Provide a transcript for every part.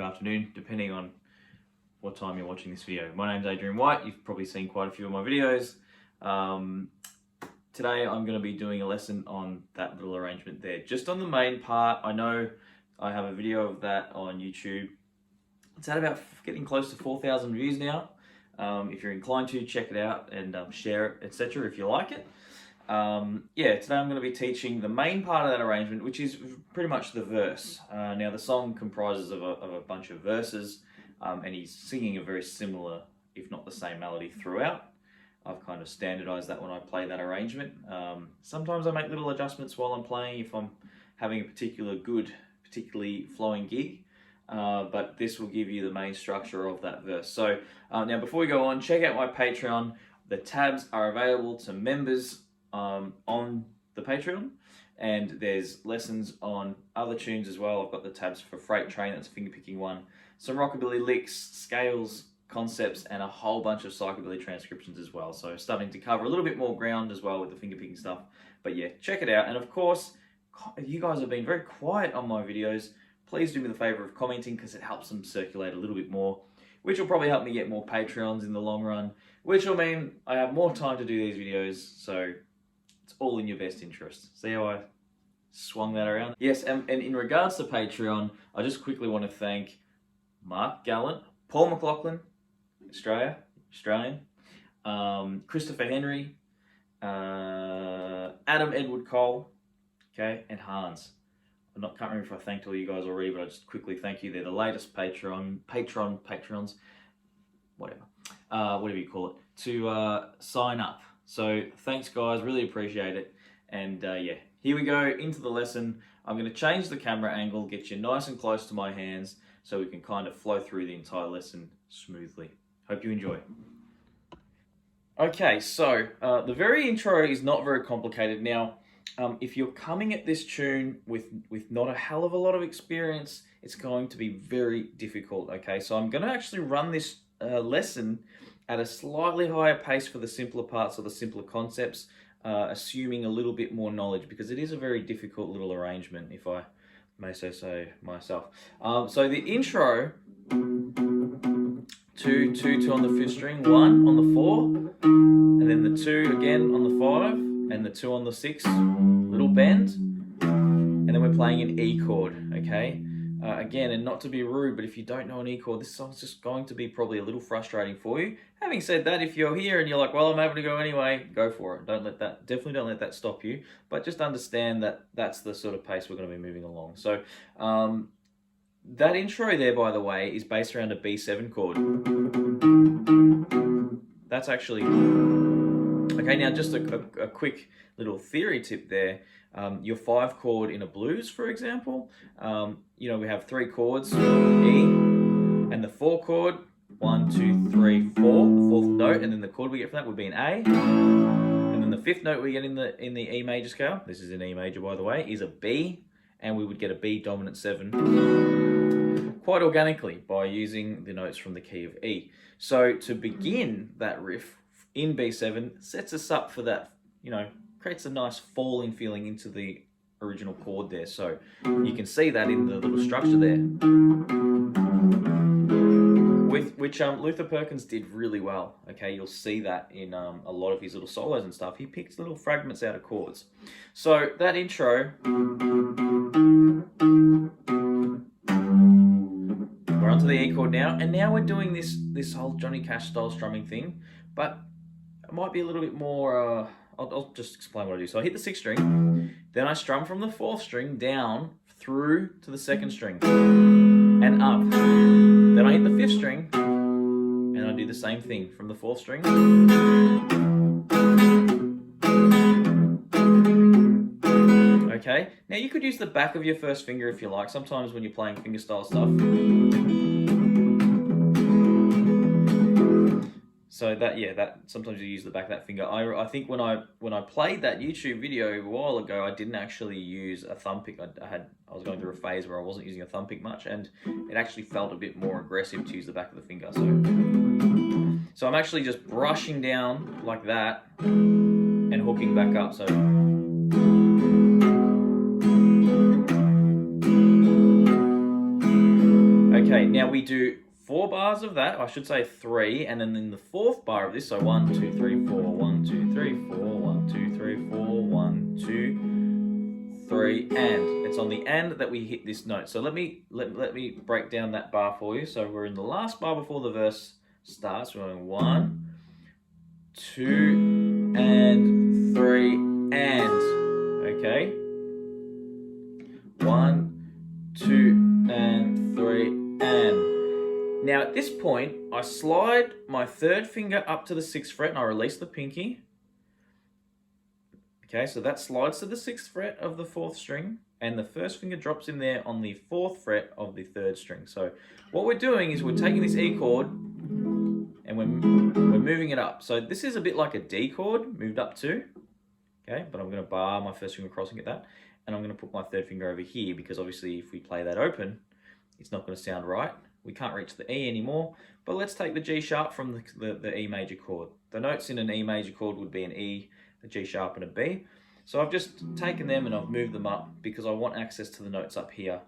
afternoon, depending on what time you're watching this video. My name's Adrian Whyte. You've probably seen quite a few of my videos. Today I'm going to be doing a lesson on that little arrangement there. Just on the main part. I know I have a video of that on YouTube. It's at about getting close to 4,000 views now. If you're inclined to, check it out and share it, etc. if you like it. Today I'm going to be teaching the main part of that arrangement, which is pretty much the verse. Now the song comprises of a bunch of verses, and he's singing a very similar, if not the same melody throughout. I've kind of standardized that when I play that arrangement. Sometimes I make little adjustments while I'm playing if I'm having a particularly flowing gig. But this will give you the main structure of that verse. So now before we go on, check out my Patreon. The tabs are available to members on the Patreon, and there's lessons on other tunes as well. I've got the tabs for Freight Train, that's a fingerpicking one, some rockabilly licks, scales, concepts, and a whole bunch of psychobilly transcriptions as well. So starting to cover a little bit more ground as well with the fingerpicking stuff. But yeah, check it out. And of course, you guys have been very quiet on my videos. Please do me the favor of commenting, because it helps them circulate a little bit more, which will probably help me get more Patreons in the long run, which will mean I have more time to do these videos. So it's all in your best interest. See how I swung that around? Yes, and in regards to Patreon, I just quickly want to thank Mark Gallant, Paul McLaughlin, Australian, Christopher Henry, Adam Edward Cole, okay, and Hans. Can't remember if I thanked all you guys already, but I just quickly thank you. They're the latest patrons, whatever you call it, to sign up. So thanks guys, really appreciate it. And yeah, here we go into the lesson. I'm going to change the camera angle, get you nice and close to my hands, so we can kind of flow through the entire lesson smoothly. Hope you enjoy. Okay, so the very intro is not very complicated. Now, if you're coming at this tune with not a hell of a lot of experience, it's going to be very difficult, okay? So I'm going to actually run this lesson at a slightly higher pace for the simpler parts or the simpler concepts, assuming a little bit more knowledge, because it is a very difficult little arrangement, if I may say myself. So the intro, 2, 2, 2 on the 5th string, 1 on the 4, and then the 2 again on the 5, and the 2 on the 6, little bend, and then we're playing an E chord, okay? Again, and not to be rude, but if you don't know an E chord, this song's just going to be probably a little frustrating for you. Having said that, if you're here and you're like, well, I'm having to go anyway, go for it. Definitely don't let that stop you, but just understand that that's the sort of pace we're going to be moving along. So, that intro there, by the way, is based around a B7 chord. That's actually... Okay, now just a quick little theory tip there. Your 5 chord in a blues, for example, we have 3 chords, E, and the 4 chord, 1, 2, 3, 4, the 4th note, and then the chord we get from that would be an A, and then the 5th note we get in the E major scale, this is an E major by the way, is a B, and we would get a B dominant 7 quite organically by using the notes from the key of E. So to begin that riff in B7 sets us up for that, creates a nice falling feeling into the original chord there. So you can see that in the little structure there, which Luther Perkins did really well. Okay, you'll see that in a lot of his little solos and stuff. He picks little fragments out of chords. So that intro, we're onto the E chord now, and now we're doing this whole Johnny Cash style strumming thing, but it might be a little bit more, I'll just explain what I do. So I hit the 6th string, then I strum from the 4th string down through to the 2nd string and up. Then I hit the 5th string and I do the same thing from the 4th string. Okay, now you could use the back of your first finger if you like, sometimes when you're playing fingerstyle stuff. So that sometimes you use the back of that finger. I think when I played that YouTube video a while ago, I didn't actually use a thumb pick. I was going through a phase where I wasn't using a thumb pick much, and it actually felt a bit more aggressive to use the back of the finger. So I'm actually just brushing down like that and hooking back up. So okay, now Now we do 4 bars of that, I should say 3, and then in the 4th bar of this, so 1, 2, 3, 4, 1, 2, 3, 4, 1, 2, 3, 4, 1, 2, 3, and. It's on the and that we hit this note. So let me break down that bar for you. So we're in the last bar before the verse starts. We're going 1, 2, and 3, and. Okay? 1, 2, and 3, and. Now at this point, I slide my 3rd finger up to the 6th fret and I release the pinky. Okay, so that slides to the 6th fret of the 4th string, and the 1st finger drops in there on the 4th fret of the 3rd string. So what we're doing is we're taking this E chord and we're moving it up. So this is a bit like a D chord moved up to. Okay, but I'm going to bar my 1st finger crossing at that, and I'm going to put my 3rd finger over here because obviously if we play that open, it's not going to sound right. We can't reach the E anymore, but let's take the G sharp from the E major chord. The notes in an E major chord would be an E, a G sharp, and a B. So I've just taken them and I've moved them up because I want access to the notes up here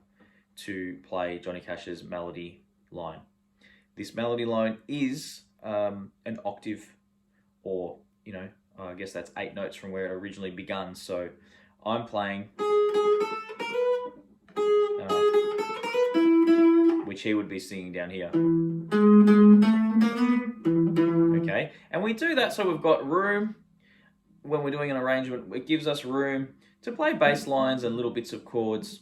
to play Johnny Cash's melody line. This melody line is an octave, or, you know, I guess that's 8 notes from where it originally begun. So I'm playing, which he would be singing down here. Okay, and we do that so we've got room. When we're doing an arrangement, it gives us room to play bass lines and little bits of chords,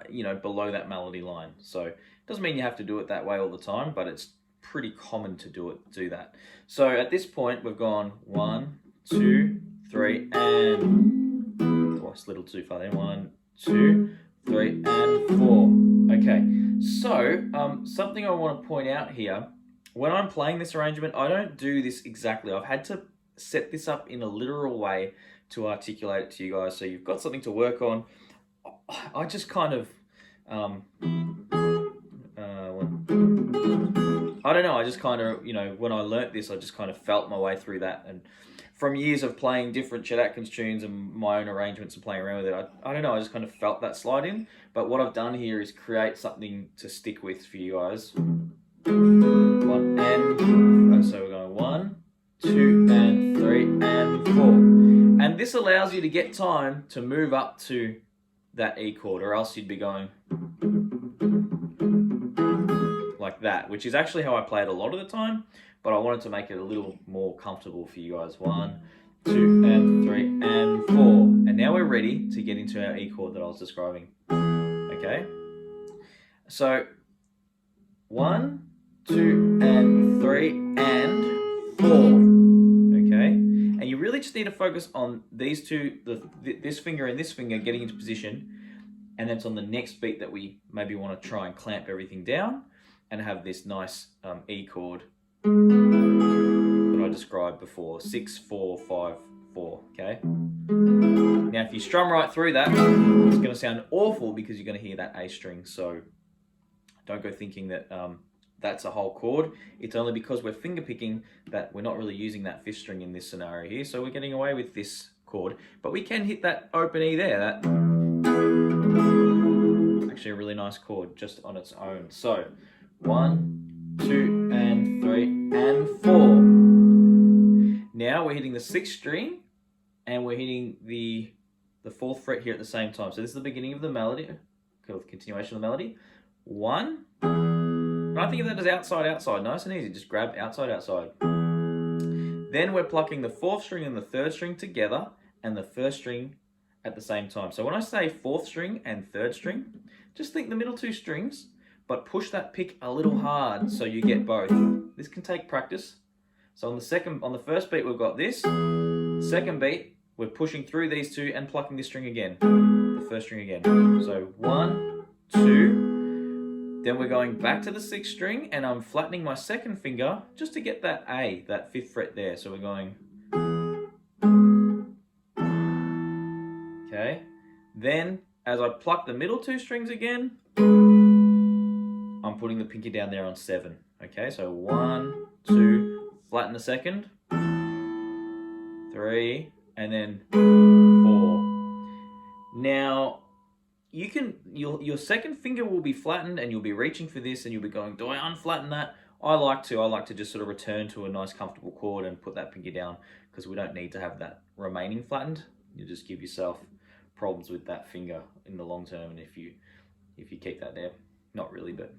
you know, below that melody line. So it doesn't mean you have to do it that way all the time, but it's pretty common to do that. So at this point, we've gone 1, 2, 3, and oh, it's a little too far then. 1, 2, 3, and 4. Okay. So something I want to point out here: when I'm playing this arrangement, I don't do this exactly. I've had to set this up in a literal way to articulate it to you guys, so you've got something to work on. I just kind of I don't know, I just kind of, you know, when I learnt this, I just kind of felt my way through that, and from years of playing different Chet Atkins tunes and my own arrangements and playing around with it, I don't know, I just kind of felt that slide in. But what I've done here is create something to stick with for you guys. 1 and so we're going 1, 2, and 3, and 4. And this allows you to get time to move up to that E chord, or else you'd be going like that, which is actually how I play it a lot of the time, but I wanted to make it a little more comfortable for you guys. 1, 2, and 3, and 4. And now we're ready to get into our E chord that I was describing. Okay? So 1, 2, and 3, and 4. Okay? And you really just need to focus on these two, this finger and this finger getting into position, and then it's on the next beat that we maybe want to try and clamp everything down and have this nice E chord that I described before. 6, 4, 5, 4. Okay? Now if you strum right through that, it's going to sound awful because you're going to hear that A string. So don't go thinking that that's a whole chord. It's only because we're finger picking that we're not really using that 5th string in this scenario here. So we're getting away with this chord, but we can hit that open E there. That's actually a really nice chord just on its own. So 1, 2, and 3, and 4. Now we're hitting the 6th string and we're hitting the 4th fret here at the same time. So this is the beginning of the melody, continuation of the melody. 1. And I think of that as outside, outside. Nice and easy. Just grab outside, outside. Then we're plucking the 4th string and the 3rd string together and the 1st string at the same time. So when I say 4th string and 3rd string, just think the middle 2 strings, but push that pick a little hard so you get both. This can take practice. So on the first beat, we've got this. Second beat, we're pushing through these 2 and plucking this string again. The 1st string again. So 1, 2. Then we're going back to the 6th string and I'm flattening my 2nd finger just to get that A, that 5th fret there. So we're going. Okay. Then as I pluck the middle 2 strings again, I'm putting the pinky down there on 7. Okay, so 1, 2, flatten the 2nd, 3, and then 4. Now, your second finger will be flattened and you'll be reaching for this and you'll be going, do I unflatten that? I like to just sort of return to a nice comfortable chord and put that finger down, because we don't need to have that remaining flattened. You just give yourself problems with that finger in the long term, and if you keep that there. Not really, but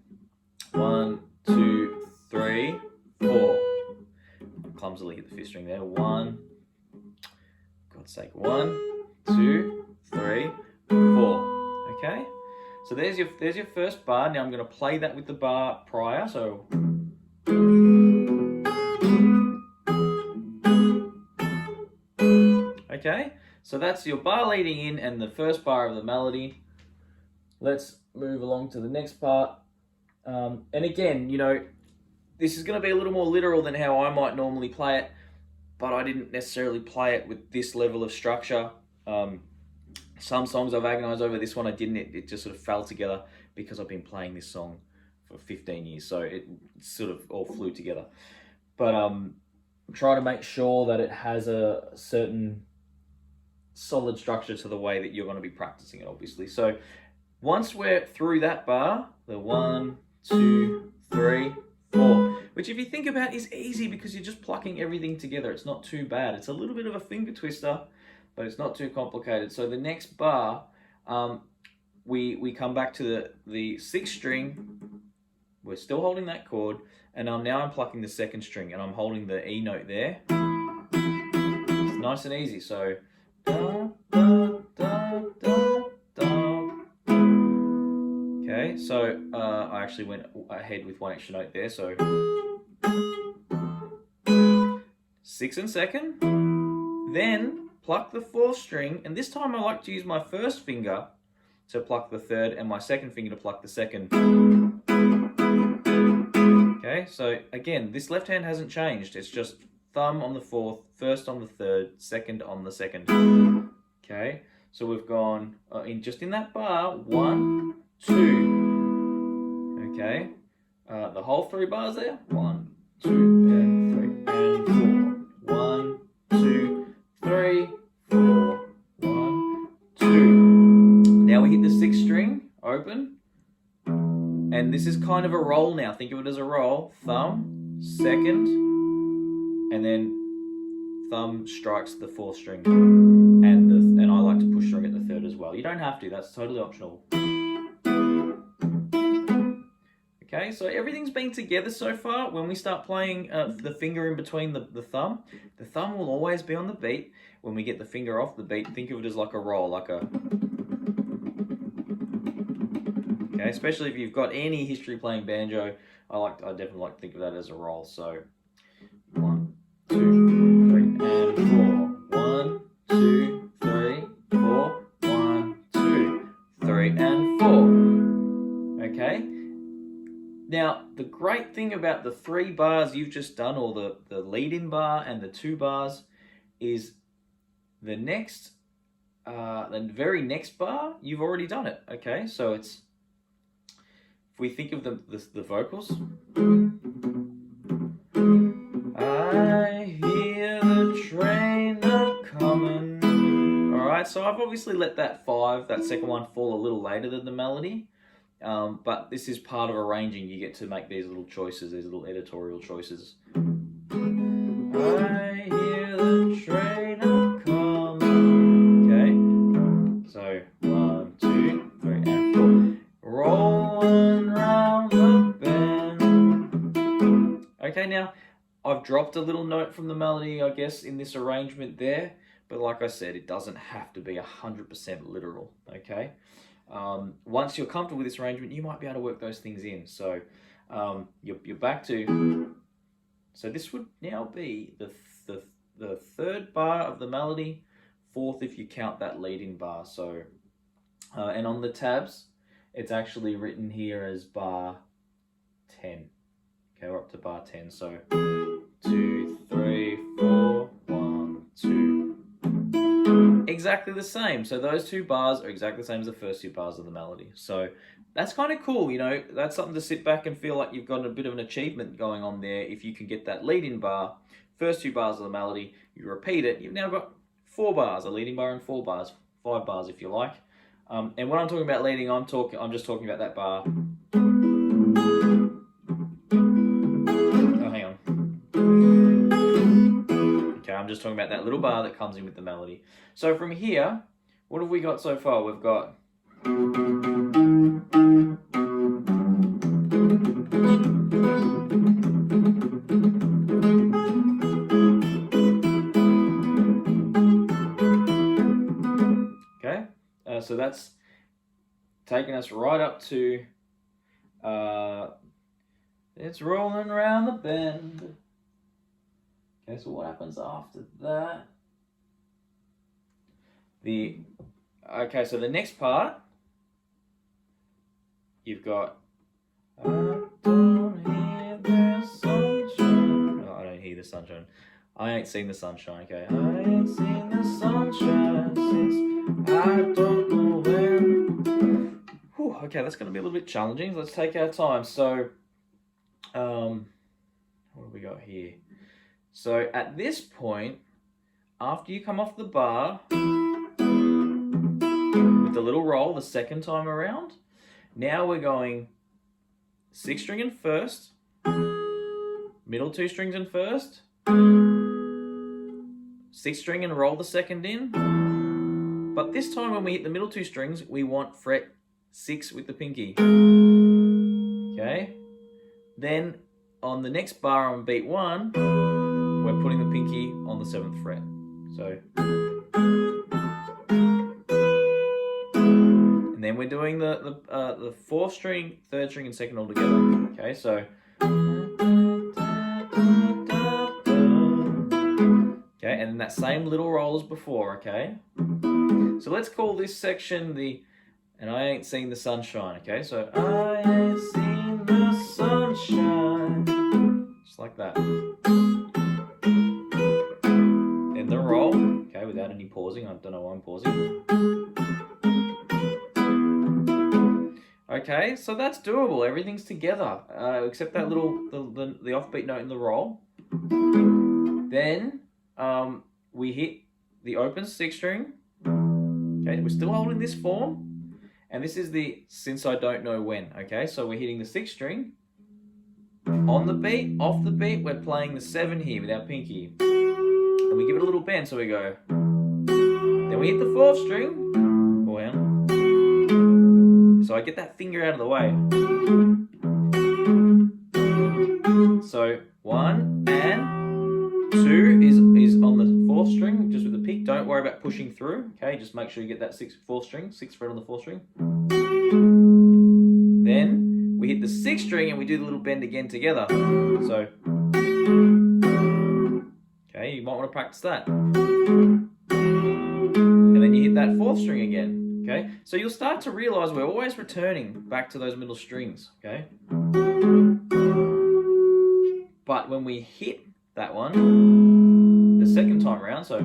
1, 2, 3, 4. Clumsily hit the 5th string there. 1, God's sake, 1, 2, 3, 4. Okay, so there's your first bar. Now I'm going to play that with the bar prior. So okay, so that's your bar leading in and the first bar of the melody. Let's move along to the next part. And again, you know, this is going to be a little more literal than how I might normally play it, but I didn't necessarily play it with this level of structure. Some songs I've agonized over, this one I didn't. It just sort of fell together because I've been playing this song for 15 years, so it sort of all flew together. But I'm trying to make sure that it has a certain solid structure to the way that you're going to be practicing it, obviously. So once we're through that bar, the 1, 2, 3, 4, which if you think about is easy because you're just plucking everything together. It's not too bad. It's a little bit of a finger twister, but it's not too complicated. So the next bar, we come back to the 6th string. We're still holding that chord, and now I'm plucking the 2nd string, and I'm holding the E note there. It's nice and easy. So da, da, da, da, da. Okay, so I actually went ahead with 1 extra note there. So 6th and 2nd, then pluck the 4th string, and this time I like to use my 1st finger to pluck the 3rd and my 2nd finger to pluck the 2nd. Okay, so again, this left hand hasn't changed. It's just thumb on the 4th, 1st on the 3rd, 2nd on the 2nd. Okay, so we've gone in that bar, 1, 2. Okay, the whole 3 bars there. 1, 2, and 3, and 4. 1, 2, 3, 4. 1, 2. Now we hit the 6th string, open. And this is kind of a roll now. Think of it as a roll. Thumb, 2nd, and then thumb strikes the 4th string. And I like to push string at the 3rd as well. You don't have to, that's totally optional. Okay, so everything's been together so far. When we start playing the finger in between the thumb will always be on the beat. When we get the finger off the beat, think of it as like a roll, like a... Okay, especially if you've got any history playing banjo, I definitely like to think of that as a roll. So 1, 2, 3, and 4. 1, 2, 3, 4. 1, 2, 3, and 4. Okay. Now the great thing about the 3 bars you've just done, or the lead-in bar and the 2 bars, is the very next bar you've already done it. Okay, so it's, if we think of the vocals, I hear the train a-comin'. Alright, so I've obviously let that 5, that second one, fall a little later than the melody. But this is part of arranging. You get to make these little choices, these little editorial choices. I hear the train a-comin'. Okay, so 1, 2, 3, and 4. Rolling round the bend. Okay, now I've dropped a little note from the melody, I guess, in this arrangement there. But like I said, it doesn't have to be 100% literal, okay? Once you're comfortable with this arrangement, you might be able to work those things in. So you're back to... So this would now be the 3rd bar of the melody, 4th if you count that lead-in bar. So and on the tabs, it's actually written here as bar 10. Okay, we're up to bar 10. So 2, 3, 4, 1, 2. Exactly the same. So those 2 bars are exactly the same as the first 2 bars of the melody. So that's kind of cool, you know. That's something to sit back and feel like you've got a bit of an achievement going on there. If you can get that lead-in bar, first 2 bars of the melody, you repeat it, you've now got 4 bars, a leading bar and 4 bars, 5 bars if you like. And when I'm talking about leading, I'm just talking about that bar. Oh, hang on. Okay, I'm just talking about that little bar that comes in with the melody. So from here, what have we got so far? We've got okay, so that's taking us right up to it's rolling around the bend. Okay, so what happens after that? Okay, so the next part, you've got I don't hear the sunshine. No, I don't hear the sunshine. I ain't seen the sunshine. Okay, I ain't seen the sunshine since I don't know when. Whew, okay, that's going to be a little bit challenging. Let's take our time. So, what have we got here? So at this point, after you come off the bar with the little roll the second time around, now we're going 6th string in first, middle 2 strings in first, 6th string and roll the second in. But this time when we hit the middle 2 strings, we want fret 6 with the pinky. Okay? Then on the next bar on beat 1, we're putting the pinky on the 7th fret. So, and then we're doing the 4th string, 3rd string, and 2nd all together. Okay, so, okay, and then that same little roll as before. Okay, so let's call this section and I ain't seen the sunshine. Okay, so I ain't seen the sunshine, just like that. The roll, okay, without any pausing. I don't know why I'm pausing. Okay, so that's doable. Everything's together, except that little the offbeat note in the roll. Then we hit the open 6th string. Okay, we're still holding this form, and this is the since I don't know when. Okay, so we're hitting the 6th string on the beat. Off the beat, we're playing the 7 here with our pinky. And we give it a little bend, so we go. Then we hit the 4th string. Oh, yeah. So I get that finger out of the way. So 1 and 2 is on the 4th string, just with the pick. Don't worry about pushing through. Okay, just make sure you get that 4th string, 6th fret on the 4th string. Then we hit the 6th string and we do the little bend again together. So. Okay, you might want to practice that. And then you hit that 4th string again. Okay, so you'll start to realize we're always returning back to those middle strings. Okay, but when we hit that one the second time around, so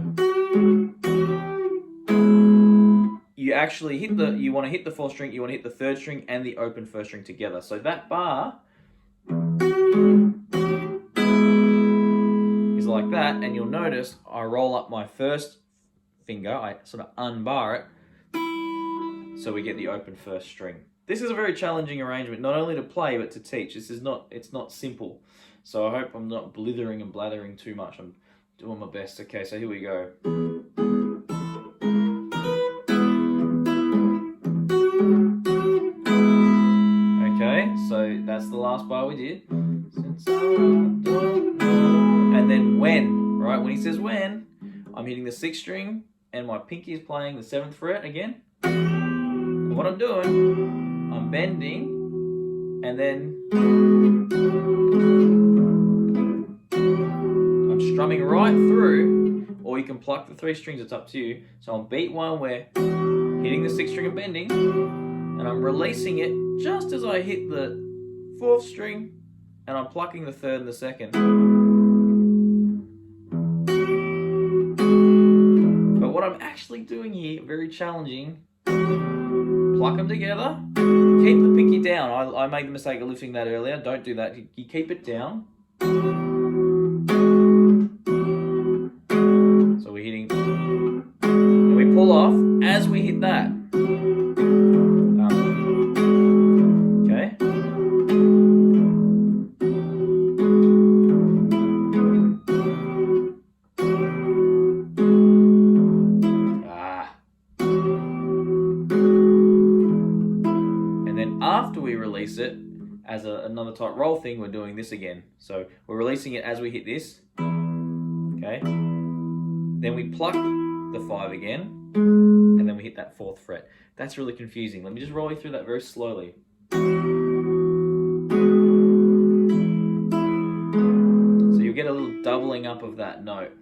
you actually you want to hit the 4th string, you want to hit the 3rd string and the open 1st string together. So that bar like that, and you'll notice I roll up my 1st finger, I sort of unbar it, so we get the open 1st string. This is a very challenging arrangement, not only to play but to teach. It's not simple. So I hope I'm not blithering and blathering too much. I'm doing my best. Okay, so here we go. Okay, so that's the last bar we did. Since I don't know. And then when, right? When he says when, I'm hitting the 6th string and my pinky is playing the 7th fret again. And what I'm doing, I'm bending and then I'm strumming right through, or you can pluck the 3 strings, it's up to you. So on beat 1, we're hitting the 6th string and bending, and I'm releasing it just as I hit the 4th string, and I'm plucking the 3rd and the 2nd. But what I'm actually doing here, very challenging, pluck them together, keep the pinky down. I made the mistake of lifting that earlier. Don't do that. You keep it down. So we're hitting, and we pull off as we hit that. it as another tight roll thing, we're doing this again. So we're releasing it as we hit this. Okay. Then we pluck the 5 again, and then we hit that 4th fret. That's really confusing. Let me just roll you through that very slowly. So you'll get a little doubling up of that note.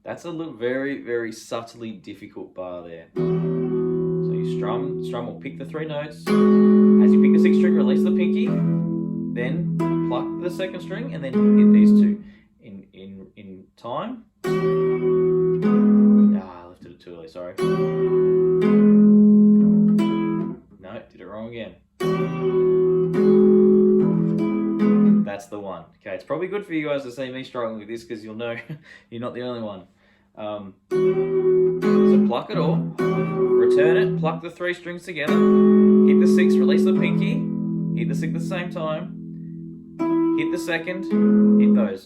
That's a little very, very subtly difficult bar there. So you strum or pick the 3 notes. As you pick the 6th string, release the pinky, then pluck the 2nd string, and then hit these 2 in time. I lifted it too early, sorry. No, did it wrong again. That's the one. Okay, it's probably good for you guys to see me struggling with this because you'll know you're not the only one. So pluck it all, return it, pluck the 3 strings together, hit the 6, release the pinky, hit the 6 at the same time, hit the 2nd, hit those.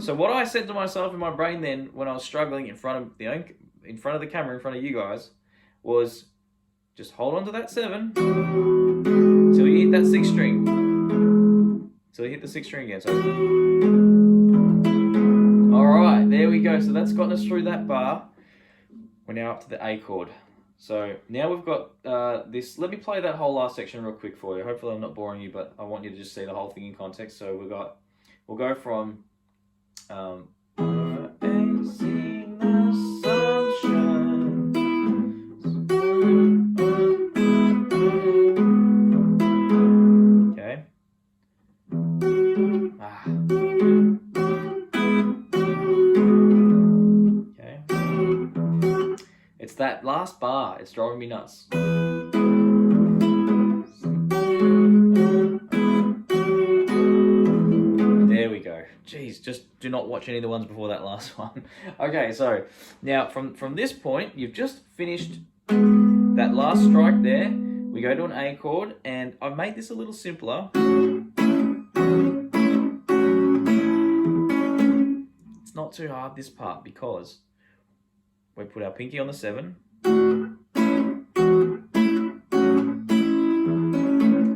So what I said to myself in my brain then when I was struggling in front of the camera, in front of you guys, was just hold on to that 7 till you hit that 6th string. Till you hit the 6th string again. So, alright, there we go. So that's gotten us through that bar. We're now up to the A chord. So now we've got this. Let me play that whole last section real quick for you. Hopefully I'm not boring you, but I want you to just see the whole thing in context. So we'll go from okay. Okay. It's that last bar. It's driving me nuts. There we go. Jeez, just do not watch any of the ones before that last one. Okay, so now from this point, you've just finished that last strike there. We go to an A chord, and I've made this a little simpler. It's not too hard, this part, because we put our pinky on the 7.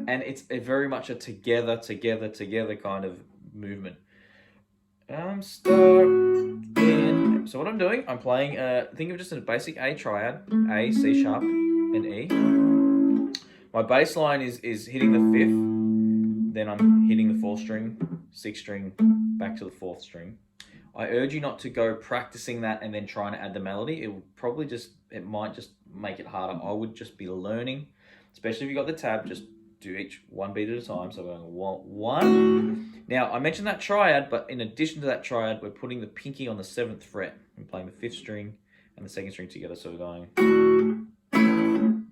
And it's very much a together kind of movement. I'm stuck in. So what I'm doing, I'm playing, think of just a basic A triad, A, C sharp, and E. My bass line is hitting the 5th, then I'm hitting the 4th string, 6th string, back to the 4th string. I urge you not to go practicing that and then trying to add the melody. It might just make it harder. I would just be learning, especially if you got the tab, just do each one beat at a time. So we're going 1. Now, I mentioned that triad, but in addition to that triad, we're putting the pinky on the 7th fret and playing the 5th string and the 2nd string together. So we're going,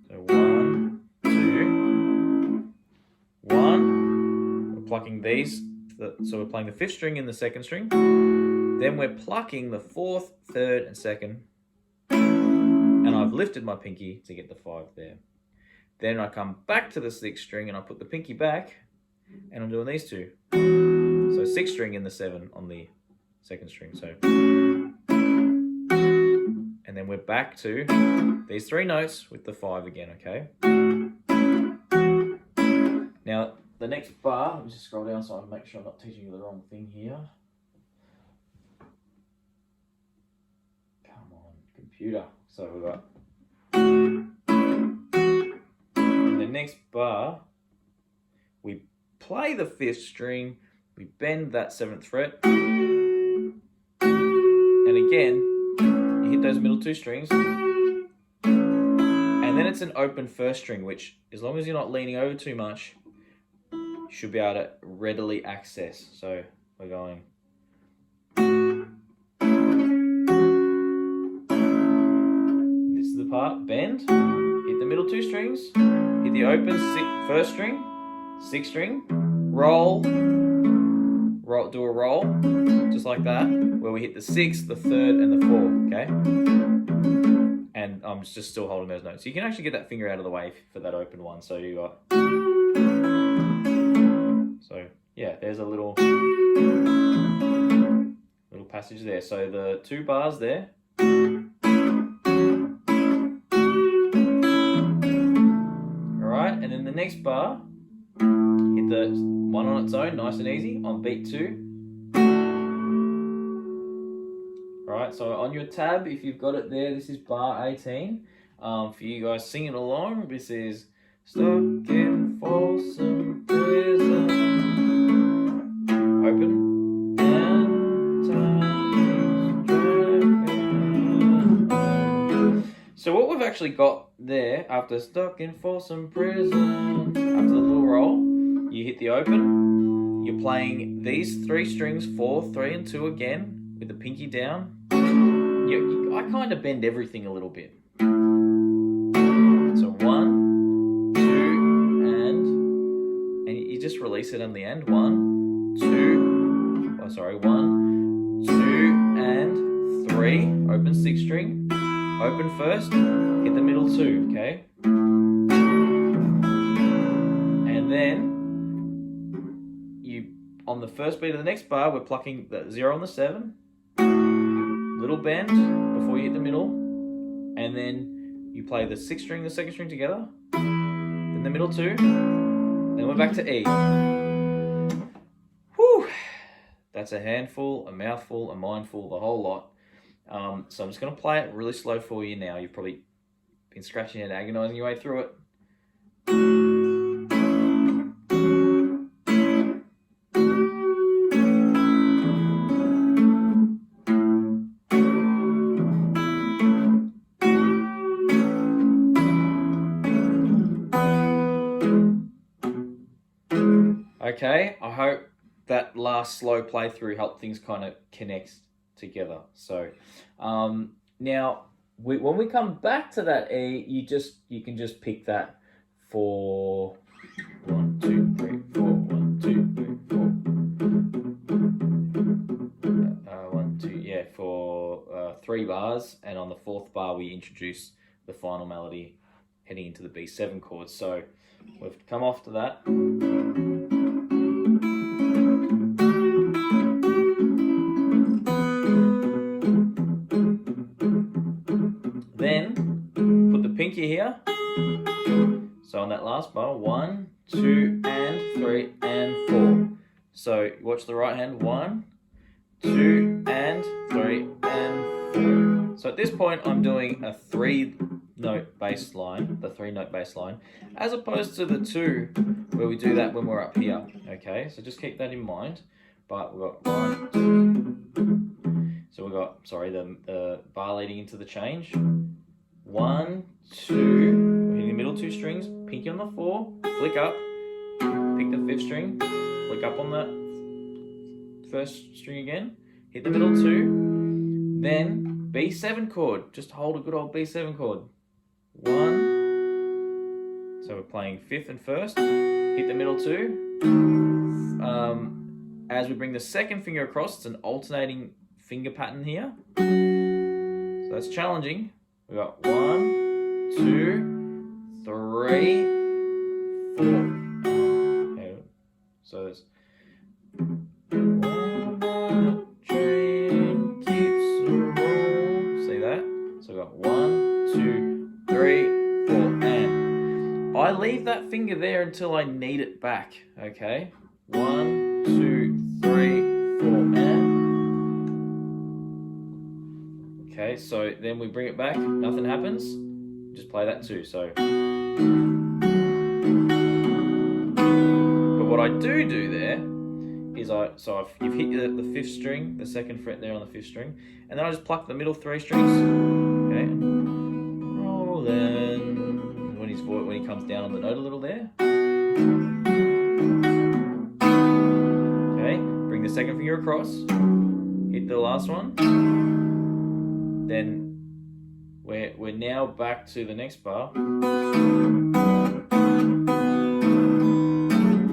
so 1, 2, 1. We're plucking these. So we're playing the 5th string in the 2nd string. Then we're plucking the 4th, 3rd, and 2nd. And I've lifted my pinky to get the 5 there. Then I come back to the 6th string and I put the pinky back and I'm doing these 2. So 6th string in the 7 on the 2nd string. So, and then we're back to these 3 notes with the 5 again, okay? Now, the next bar, let me just scroll down so I make sure I'm not teaching you the wrong thing here. Come on, computer. So we've got the next bar, we play the 5th string, we bend that 7th fret, and again, you hit those middle 2 strings, and then it's an open 1st string, which, as long as you're not leaning over too much, you should be able to readily access. So we're going. This is the part, bend, hit the middle 2 strings, hit the open 1st string, 6th string, roll, do a roll, just like that, where we hit the 6th, the 3rd, and the 4th, okay? And I'm just still holding those notes. So you can actually get that finger out of the way for that open one. So you got, so yeah, there's a little passage there. So the 2 bars there, the next bar, hit the one on its own, nice and easy, on beat 2. Alright, so on your tab, if you've got it there, this is bar 18. For you guys singing along, this is stuck in Folsom Prison. Open. And time keeps dragging. So what we've actually got there, after stuck in Folsom Prison, after the little roll, you hit the open. You're playing these 3 strings, 4, 3, and 2 again, with the pinky down. I kind of bend everything a little bit. So 1, 2, and you just release it on the end. 1, 2, 1, 2, and 3. Open 6 string. Open first. Hit the middle 2. Okay. And then on the first beat of the next bar, we're plucking the 0 on the 7. Little bend before you hit the middle, and then you play the 6th string, the 2nd string together, then the middle 2, then we're back to E. Whew! That's a handful, a mouthful, a mindful, the whole lot. So I'm just going to play it really slow for you now. You've probably been scratching and agonizing your way through it. Okay, I hope that last slow playthrough helped things kind of connect together. So now when we come back to that E, you can just pick that for 1, 2, 3, 4, 1, 2, 3, 4. 1, 2, yeah, for 3 bars, and on the 4th bar we introduce the final melody heading into the B7 chord. So we've come off to that. Then put the pinky here. So on that last bar, 1, 2, and 3, and 4. So watch the right hand, 1, 2, and 3, and 4. So at this point, I'm doing a 3-note bass line, the 3-note bass line, as opposed to the 2 where we do that when we're up here. Okay, so just keep that in mind. But we've got 1, 2. So we've got, the bar leading into the change. 1, 2, we're hitting the middle 2 strings, pinky on the 4, flick up, pick the 5th string, flick up on the 1st string again, hit the middle 2, then B7 chord, just hold a good old B7 chord. 1, so we're playing 5th and 1st, hit the middle 2. As we bring the 2nd finger across, it's an alternating finger pattern here, so that's challenging. We got 1, 2, 3, 4. Okay, so it's train keeps rolling. See that? So we got 1, 2, 3, 4, and I leave that finger there until I need it back. Okay, 1, 2, 3, 4, and. Okay, so then we bring it back, nothing happens, just play that too. So, but what I do there is you've hit the 5th string, the 2nd fret there on the 5th string, and then I just pluck the middle 3 strings. Okay, rolling when he comes down on the note a little there. Okay, bring the 2nd finger across, hit the last one. Then we're now back to the next bar.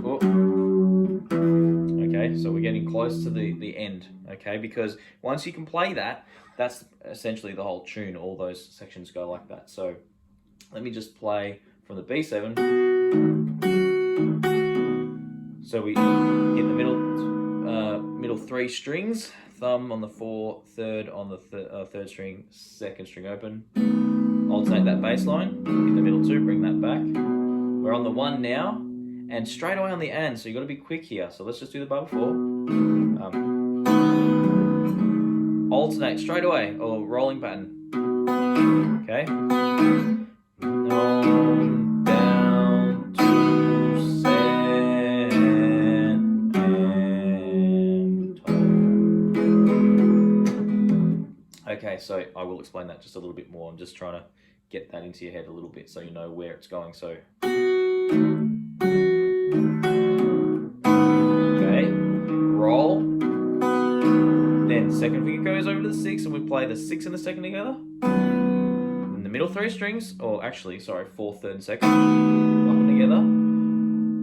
Oh. Okay, so we're getting close to the end, okay? Because once you can play that, that's essentially the whole tune. All those sections go like that. So let me just play from the B7. So we hit the middle 3 strings. Thumb on the 4, 3rd on the 3rd string, 2nd string open. Alternate that bass line, hit the middle 2, bring that back. We're on the 1 now, and straight away on the and, so you got to be quick here. So let's just do the bar before. Alternate straight away, or rolling pattern. Okay. On down to sand and top. Okay, so I will explain that just a little bit more. I'm just trying to get that into your head a little bit so you know where it's going. So, okay, roll. Then second finger goes over to the 6, and we play the 6 and the 2nd together. And the middle 3 strings, or actually, sorry, 4th, 3rd, and 2nd, lock them together.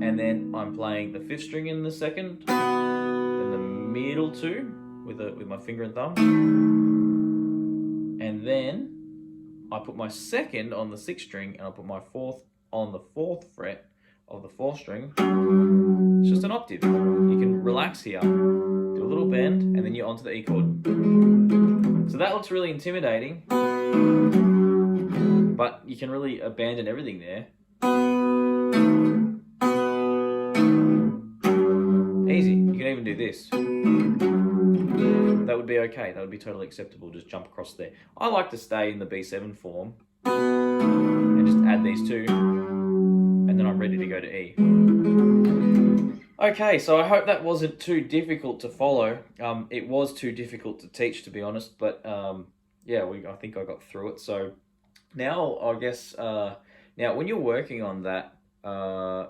And then I'm playing the 5th string in the 2nd, then the middle 2 with my finger and thumb, and then I put my 2nd on the 6th string, and I put my 4th on the 4th fret of the 4th string. It's just an octave. You can relax here, do a little bend, and then you're onto the E chord. So that looks really intimidating, but you can really abandon everything there. Easy. You can even do this. That would be okay. That would be totally acceptable. Just jump across there. I like to stay in the B7 form and just add these two, and then I'm ready to go to E. Okay, so I hope that wasn't too difficult to follow. It was too difficult to teach, to be honest, but yeah, I think I got through it. So now I guess, now when you're working on that, I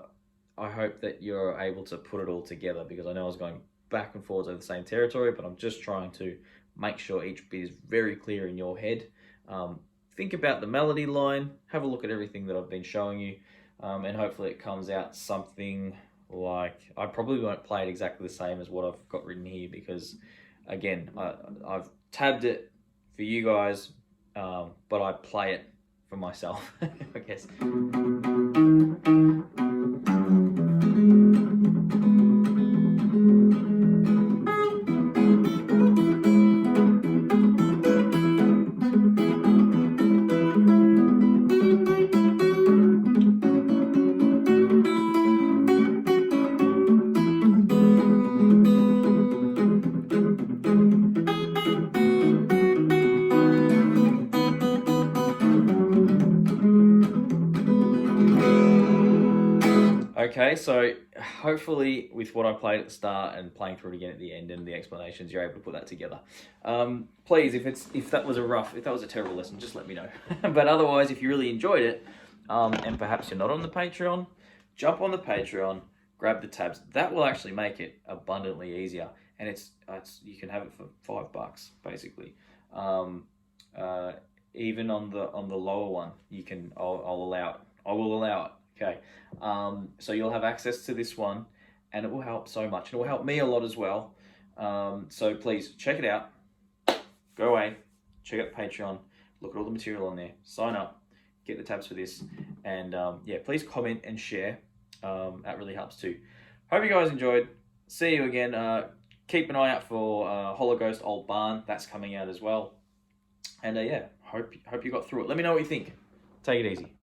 hope that you're able to put it all together, because I know I was going back and forwards over the same territory, but I'm just trying to make sure each bit is very clear in your head. Think about the melody line, have a look at everything that I've been showing you, and hopefully it comes out something like, I probably won't play it exactly the same as what I've got written here, because again, I've tabbed it for you guys, but I play it for myself, I guess. Okay, so hopefully with what I played at the start and playing through it again at the end and the explanations, you're able to put that together. Please, if that was a terrible lesson, just let me know. But otherwise, if you really enjoyed it, and perhaps you're not on the Patreon, jump on the Patreon, grab the tabs. That will actually make it abundantly easier, and it's you can have it for $5 basically. Even on the lower one, you can. I will allow it. Okay, so you'll have access to this one, and it will help so much. It will help me a lot as well. So please check it out. Go away, check out Patreon, look at all the material on there, sign up, get the tabs for this, and yeah, please comment and share. That really helps too. Hope you guys enjoyed. See you again. Keep an eye out for Hologhost Old Barn. That's coming out as well. And yeah, hope you got through it. Let me know what you think. Take it easy.